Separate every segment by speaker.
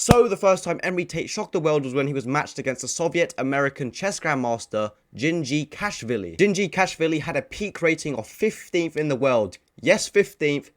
Speaker 1: So the first time Emory Tate shocked the world was when he was matched against the Soviet-American chess grandmaster Gingy Kashvili. Gingy Kashvili had a peak rating of 15th in the world. Yes, 15th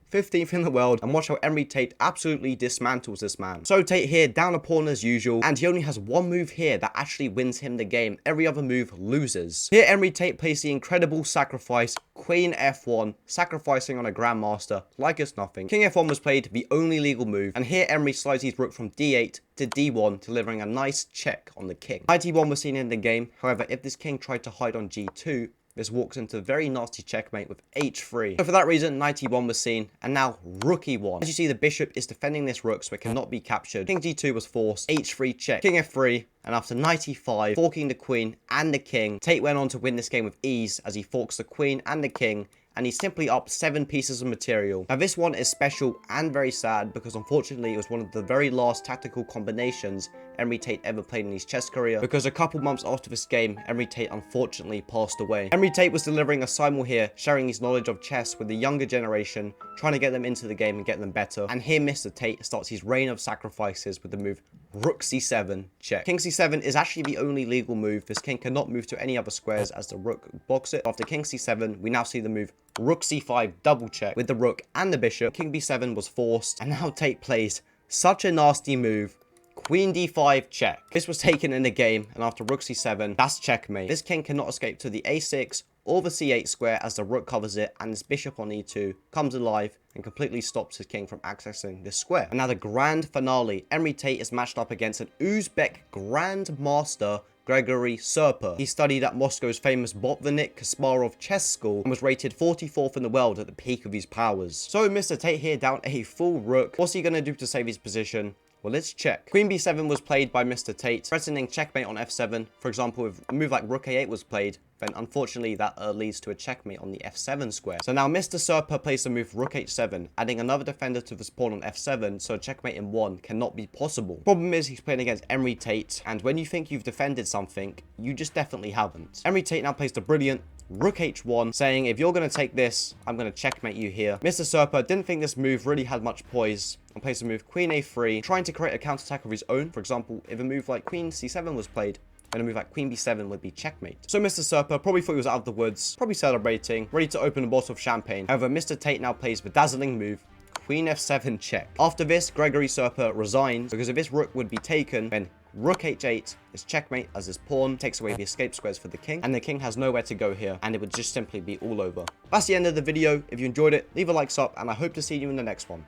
Speaker 1: in the world, and watch how Emory Tate absolutely dismantles this man. So Tate here, down a pawn as usual, and he only has one move here that actually wins him the game. Every other move loses. Here Emory Tate plays the incredible sacrifice, Queen F1, sacrificing on a grandmaster like it's nothing. King F1 was played, the only legal move, and here Emory slides his rook from D8 to D1, delivering a nice check on the king. Knight E1 was seen in the game. However, if this king tried to hide on G2, this walks into a very nasty checkmate with H3. So for that reason, Knight E1 was seen, and now Rook E1. As you see, the bishop is defending this rook, so it cannot be captured. King G2 was forced, H3 check, King F3, and after Knight E5, forking the queen and the king, Tate went on to win this game with ease as he forks the queen and the king, and he's simply up 7 pieces of material. Now this one is special and very sad because unfortunately it was one of the very last tactical combinations Emory Tate ever played in his chess career, because a couple months after this game, Emory Tate unfortunately passed away. Emory Tate was delivering a simul here, sharing his knowledge of chess with the younger generation, trying to get them into the game and get them better. And here Mr. Tate starts his reign of sacrifices with the move Rook C7 check. King C7 is actually the only legal move. This king cannot move to any other squares as the rook blocks it. After King C7, we now see the move Rook C5 double check with the rook and the bishop. King B7 was forced, and now Tate plays such a nasty move, Queen D5 check. This was taken in the game, and after Rook C7, that's checkmate. This king cannot escape to the A6 or the C8 square as the rook covers it, and this bishop on E2 comes alive and completely stops his king from accessing this square. And now the grand finale. Emory Tate is matched up against an Uzbek grandmaster, Gregory Serper. He studied at Moscow's famous Botvinnik Kasparov chess school and was rated 44th in the world at the peak of his powers. So Mr. Tate here down a full rook. What's he gonna do to save his position? Well, let's check. Queen b7 was played by Mr. Tate, threatening checkmate on f7. For example, if a move like rook a8 was played, then unfortunately that leads to a checkmate on the f7 square. So now Mr. Serper plays the move rook h7, adding another defender to this pawn on f7, so a checkmate in 1 cannot be possible. Problem is, he's playing against Emory Tate, and when you think you've defended something, you just definitely haven't. Emory Tate now plays the brilliant Rook h1, saying if you're going to take this, I'm going to checkmate you here. Mr. Serper didn't think this move really had much poise and plays the move Queen a3, trying to create a counterattack of his own. For example, if a move like Queen c7 was played, then a move like Queen b7 would be checkmate. So Mr. Serper probably thought he was out of the woods, probably celebrating, ready to open a bottle of champagne. However, Mr. Tate now plays the dazzling move Queen f7 check. After this, Gregory Serper resigns, because if this rook would be taken, then Rook h8 is checkmate as his pawn takes away the escape squares for the king, and the king has nowhere to go here, and it would just simply be all over. That's the end of the video. If you enjoyed it, leave a like, sub, and I hope to see you in the next one.